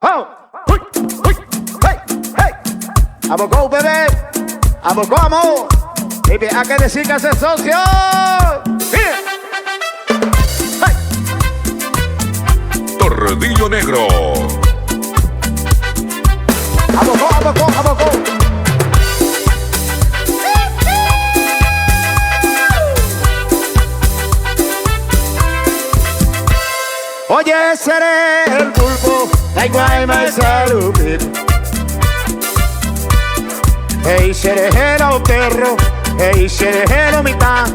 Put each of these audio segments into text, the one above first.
Oh, uy, uy, hey, hey. Vamos go, bebé. Vamos go, amor. Baby, hay que decir que hace socio. Hey. Tordillo Negro. Vamos go, vamos go, vamos go. Oye, seré el pulpo, la iguaima es salubir. Hey, seré el perro, hey, seré el mitad,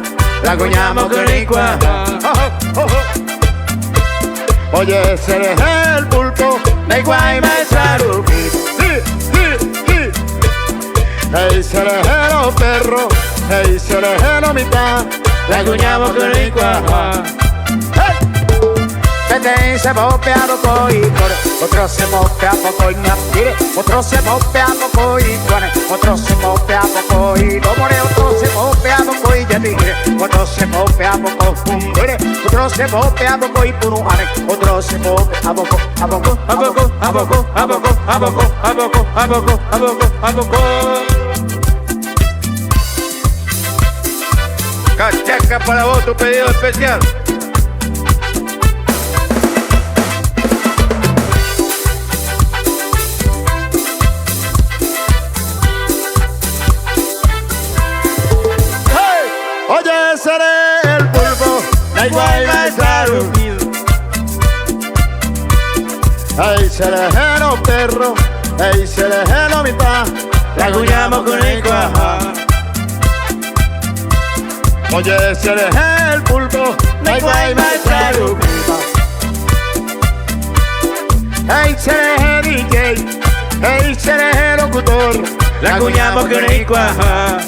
la coñamos con igual. Oye, seré el pulpo, la iguaima es salubir. Hey, seré el perro, hey, seré el mitad, la coñamos con igual. Vete se mope a poco y corre, otro se mope a poco y napire, otro se mope a poco y corre, otro se mope a poco y no more, otro se mope a poco y ya tire, otro se mope a poco, fumbere, otro se mope a poco y puruane, otro se mope a poco, a poco, a poco, a poco, a poco, a poco, a poco, a poco, a poco, a poco. Cachaca para vos, tu pedido especial. Oye, seré el pulpo, la iguana es dormido. Ay, seré el perro, ay, seré el mitad, la cuñamos con el cuaja. Oye, seré el pulpo, la iguana es dormido. Ay, seré el DJ, ay, seré el locutor, la cuñamos con el cuaja.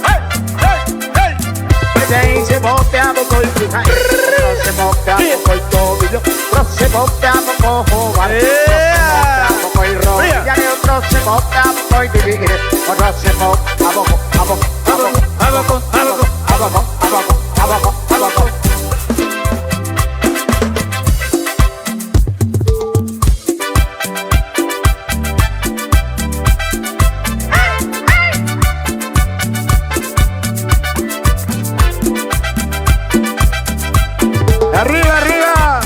Se mope a poco y puja, se mope a poco y tobillo, se mope a poco jugar, se mope a poco y rodilla, otro se mope a poco y dividir, otro se mope a poco, a poco, a poco, a poco, a poco, a poco, a poco, a poco, a poco. Arriba, arriba.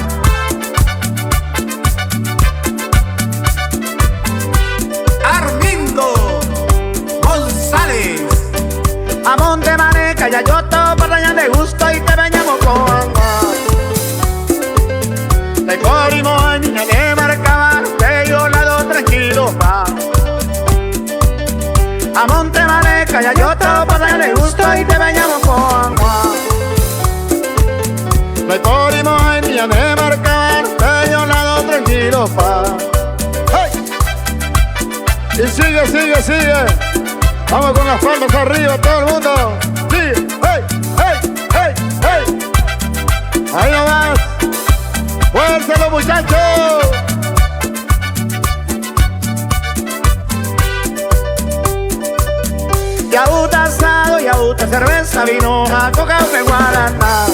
Armindo González. A Monte Maneca, ya yo todo para allá de gusto y te bañamos con agua. Te corrimos en niña de marcaban, que yo lado tranquilo va. A Monte Maneca, ya yo todo para allá de gusto y te bañamos con agua. Me corrimos en día de marcar, bello lado tranquilo pa. ¡Hey! Y sigue, sigue, sigue. Vamos con las palmas arriba, todo el mundo. Sigue, hey, hey, hey, hey. Ahí nomás. ¡Fuerza los muchachos! Yaúta asado, yaúta cerveza, vino, a coca, guaraná.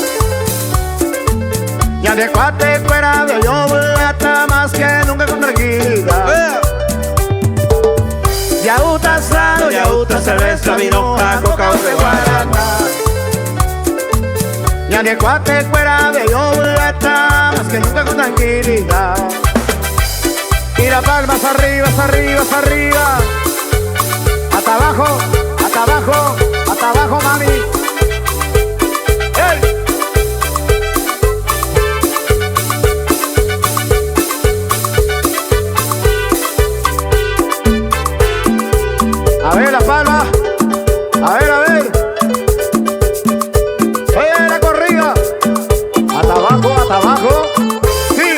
Ya de cuate fuera de yo hasta más que nunca con tranquilidad. Yaúta asado, yaúta cerveza, vino, a coca, guaraná. Ya de cuate fuera de yo hasta más que nunca con tranquilidad. Tira palmas arriba, arriba, arriba. Hasta abajo, hasta abajo, hasta abajo, mami. ¡Hey! A ver la palma, a ver, a ver. Oye, la corrida. Hasta abajo, hasta abajo. Sí,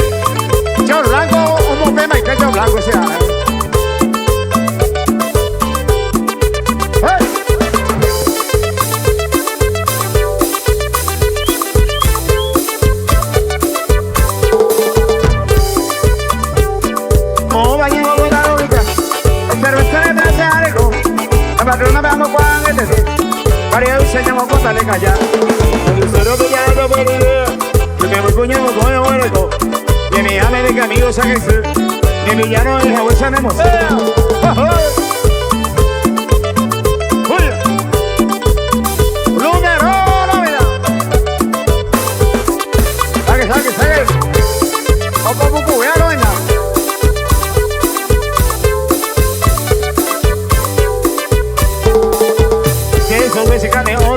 chor blanco, un mopema y pecho blanco ese. Hey. No vayan a la lógica. El cervecero me hace algo. La patrona me amo Juan, María enseñamos cosas de callar. El lucero que ya no puede idea. Que me voy coñando con el muerto. Y mi hija me dice amigos a que Mi villano es a huesa Nemos.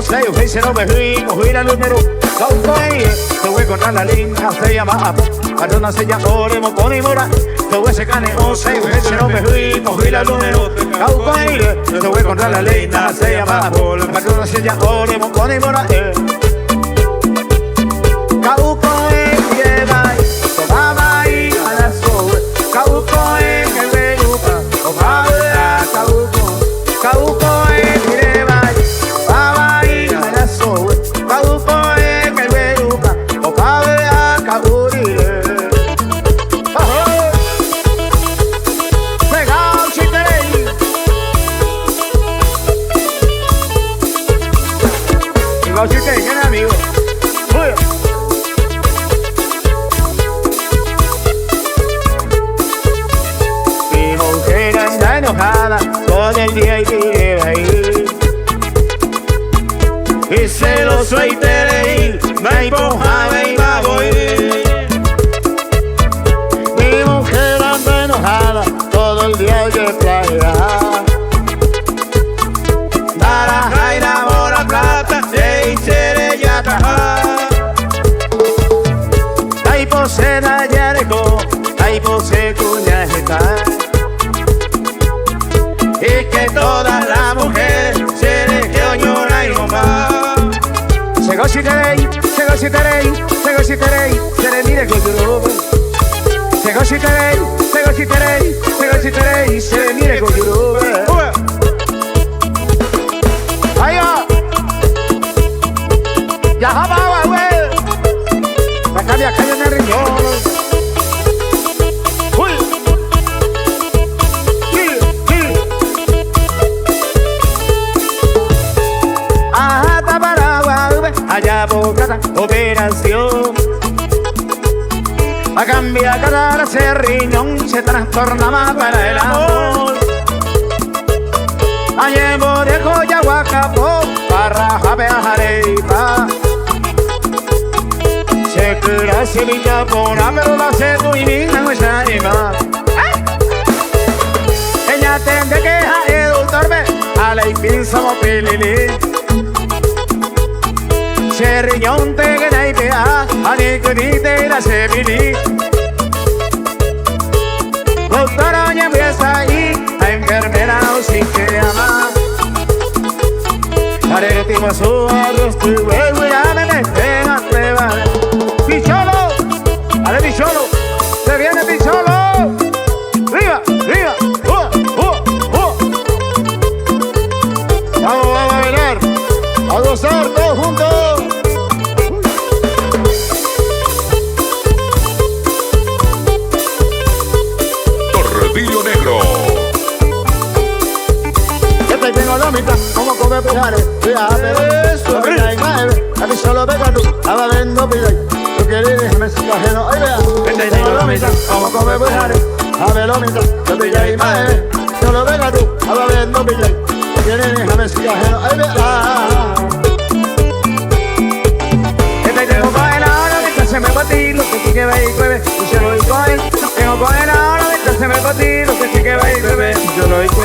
Sei fece no me fui, cogí el número, caucoy, te voy contra la línea, se llama Apo, perdona se llama Oremo, Pony Mora, te voy a ese cane, sei fece no me fui, cogí el número, caucoy, te voy contra la línea, se llama Apo, perdona se llama Oremo, Pony Mora, caucoy, lleva, tomaba ahí a la sobe, caucoy, que me gusta, tomaba, caucoy, lleva, todo el día y vive ahí y celoso y tereí me empujaba y va a voy. Mi mujer anda enojada todo el día de playa, Baraja y la Mora Plata y Cerellata, ay pose na Jerico, ay pose Cuñajeta, y que todas las mujeres se les quedó llorar y mamá. Se gociterei, se gociterei, se gociterei, se le mire con YouTube. Se gociterei, se gociterei, se gociterei, se le mire con YouTube. ¡Ahí va! ¡Ya va, güey! La calle en el rincón. Allá Bogotá, operación. A cambiar cada ese riñón se trastorna más para el amor. Allá de Coyahuacapó, para Jabeajareipa. Se cura Sevilla pona, pero la se tuimina no es anima. Ella tende que a Edu Torbe, a la impinza mopilili. Se riñón te que na ipea, a ni que ni te la se vini. Doctora ya empieza ahí, a enfermera no sin que ama. Haré que te pasó a los tu huevo y ya me meten a prueba. ¡Picholo! ¡Ale Picholo! ¡Se viene Picholo! ¡Riva! ¡Riva! ¡Ua! ¡Ua! ¡Ua! Vamos a bailar, a gozar todos juntos. Negro. Siempre tengo la mitad, como come pijares, fíjate, eso, mira y mueve, a mí solo pega tú, a vendo pilay, tú quieres déjame sin ajeno, ay vea, siempre tengo la mitad, como come pijares, a ver la mitad, yo pilla y mueve, solo pega tú, a vendo pilay, tú quieres déjame sin ajeno, ay vea. Siempre tengo con el ahora, mientras se me batí, lo que sí que ve y cueve, y se lo doy con él, tengo con el ahora, se me batí, lo que sí que va y bebé, yo lo hice.